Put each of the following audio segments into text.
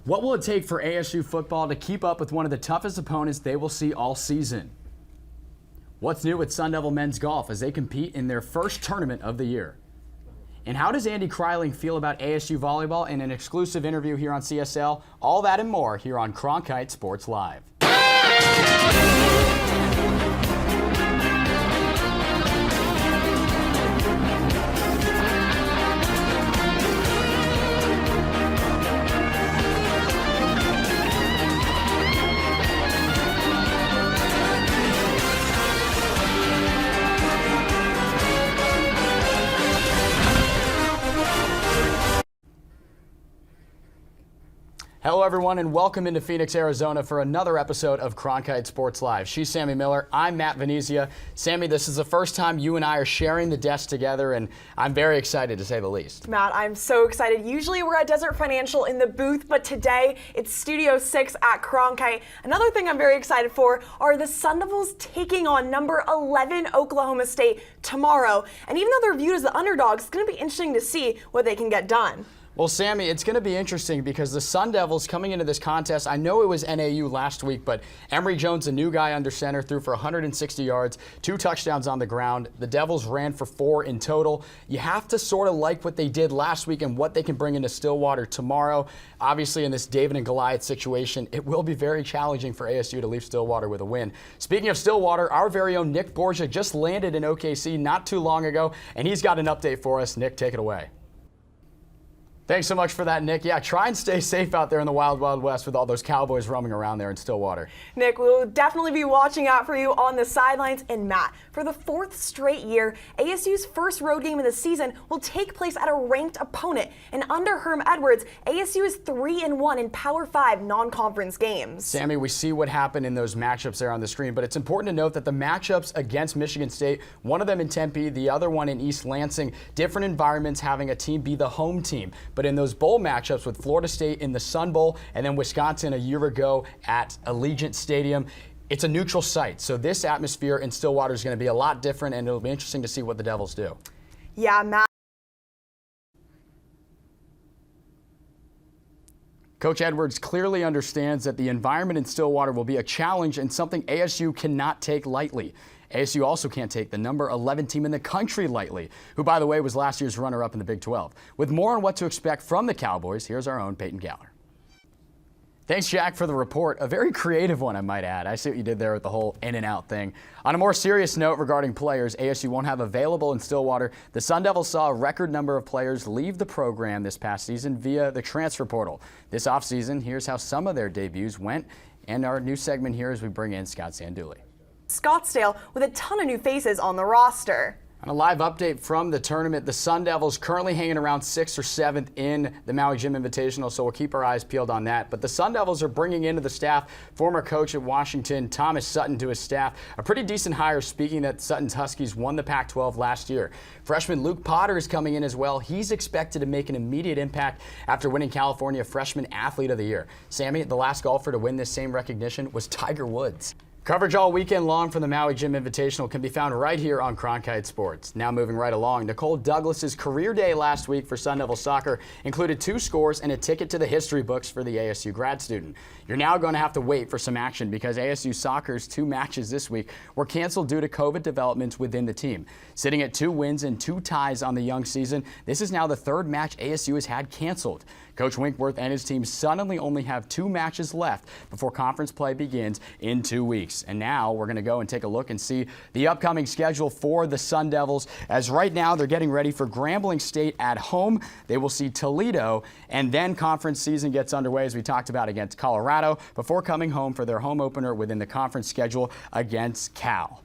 What will it take for ASU football to keep up with one of the toughest opponents they will see all season? What's new with Sun Devil men's golf as they compete in their first tournament of the year? And how does Andy Kryling feel about ASU volleyball in an exclusive interview here on CSL? All that and more here on Cronkite Sports Live. Hello, everyone, and welcome into Phoenix, Arizona for another episode of Cronkite Sports Live. She's Sammy Miller. I'm Matt Venezia. Sammy, this is the first time you and I are sharing the desk together, and I'm very excited, to say the least. Matt, I'm so excited. Usually we're at Desert Financial in the booth, but today it's Studio 6 at Cronkite. Another thing I'm very excited for are the Sun Devils taking on number 11 Oklahoma State tomorrow. And even though they're viewed as the underdogs, it's going to be interesting to see what they can get done. Well, Sammy, it's going to be interesting because the Sun Devils coming into this contest, I know it was NAU last week, but Emory Jones, a new guy under center, threw for 160 yards, 2 touchdowns on the ground. The Devils ran for 4 in total. You have to sort of like what they did last week and what they can bring into Stillwater tomorrow. Obviously, in this David and Goliath situation, it will be very challenging for ASU to leave Stillwater with a win. Speaking of Stillwater, our very own Nick Borgia just landed in OKC not too long ago, and he's got an update for us. Nick, take it away. Thanks so much for that, Nick. Yeah, try and stay safe out there in the Wild Wild West with all those Cowboys roaming around there in Stillwater. Nick, we'll definitely be watching out for you on the sidelines. And Matt, for the 4th straight year, ASU's first road game of the season will take place at a ranked opponent. And under Herm Edwards, ASU is 3-1 in Power 5 non-conference games. Sammy, we see what happened in those matchups there on the screen, but it's important to note that the matchups against Michigan State, one of them in Tempe, the other one in East Lansing, different environments having a team be the home team. But in those bowl matchups with Florida State in the Sun Bowl and then Wisconsin a year ago at Allegiant Stadium, it's a neutral site. So this atmosphere in Stillwater is going to be a lot different, and it'll be interesting to see what the Devils do. Yeah, Matt. Coach Edwards clearly understands that the environment in Stillwater will be a challenge and something ASU cannot take lightly. ASU also can't take the number 11 team in the country lightly, who, by the way, was last year's runner-up in the Big 12. With more on what to expect from the Cowboys, here's our own Peyton Galler. Thanks, Jack, for the report. A very creative one, I might add. I see what you did there with the whole in and out thing. On a more serious note regarding players ASU won't have available in Stillwater, the Sun Devils saw a record number of players leave the program this past season via the transfer portal. This offseason, here's how some of their debuts went, and our new segment here as we bring in Scott Sanduli. Scottsdale with a ton of new faces on the roster. On a live update from the tournament, the Sun Devils currently hanging around 6th or 7th in the Maui Jim Invitational, so we'll keep our eyes peeled on that. But the Sun Devils are bringing into the staff former coach at Washington, Thomas Sutton, to his staff. A pretty decent hire, speaking that Sutton's Huskies won the Pac-12 last year. Freshman Luke Potter is coming in as well. He's expected to make an immediate impact after winning California Freshman Athlete of the Year. Sammy, the last golfer to win this same recognition was Tiger Woods. Coverage all weekend long from the Maui Jim Invitational can be found right here on Cronkite Sports. Now moving right along, Nicole Douglas's career day last week for Sun Devil soccer included 2 scores and a ticket to the history books for the ASU grad student. You're now going to have to wait for some action because ASU soccer's 2 matches this week were canceled due to COVID developments within the team. Sitting at 2 wins and 2 ties on the young season, this is now the 3rd match ASU has had canceled. Coach Winkworth and his team suddenly only have 2 matches left before conference play begins in 2 weeks. And now we're going to go and take a look and see the upcoming schedule for the Sun Devils, as right now they're getting ready for Grambling State at home. They will see Toledo, and then conference season gets underway, as we talked about, against Colorado, before coming home for their home opener within the conference schedule against Cal.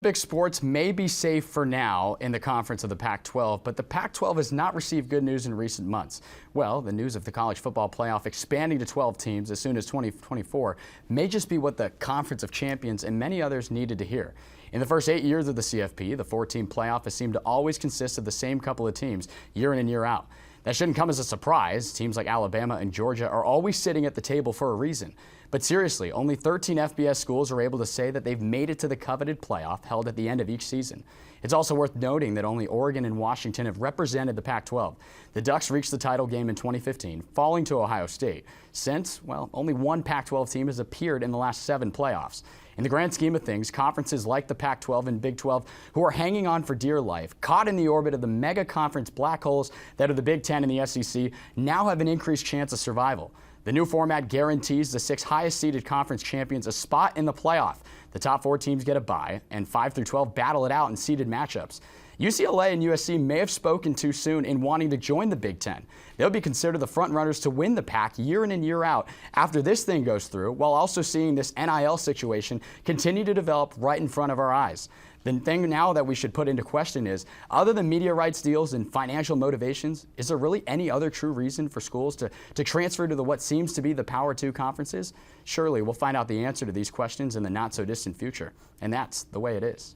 Olympic sports may be safe for now in the conference of the Pac-12, but the Pac-12 has not received good news in recent months. Well, the news of the college football playoff expanding to 12 teams as soon as 2024 may just be what the Conference of Champions and many others needed to hear. In the first 8 years of the CFP, the 4-team playoff has seemed to always consist of the same couple of teams year in and year out. That shouldn't come as a surprise. Teams like Alabama and Georgia are always sitting at the table for a reason. But seriously, only 13 FBS schools are able to say that they've made it to the coveted playoff held at the end of each season. It's also worth noting that only Oregon and Washington have represented the Pac-12. The Ducks reached the title game in 2015, falling to Ohio State. Since, well, only one Pac-12 team has appeared in the last 7 playoffs. In the grand scheme of things, conferences like the Pac-12 and Big 12, who are hanging on for dear life, caught in the orbit of the mega conference black holes that are the Big 10 and the SEC, now have an increased chance of survival. The new format guarantees the 6 highest-seeded conference champions a spot in the playoff. The top 4 teams get a bye, and 5 through 12 battle it out in seeded matchups. UCLA and USC may have spoken too soon in wanting to join the Big 10. They'll be considered the front-runners to win the Pac year in and year out after this thing goes through, while also seeing this NIL situation continue to develop right in front of our eyes. The thing now that we should put into question is, other than media rights deals and financial motivations, is there really any other true reason for schools to transfer to what seems to be the Power 2 conferences? Surely we'll find out the answer to these questions in the not-so-distant future, and that's the way it is.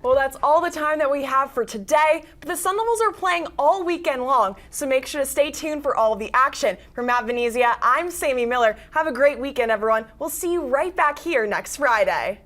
Well, that's all the time that we have for today, but the Sun Devils are playing all weekend long, so make sure to stay tuned for all of the action. For Matt Venezia, I'm Sammy Miller. Have a great weekend, everyone. We'll see you right back here next Friday.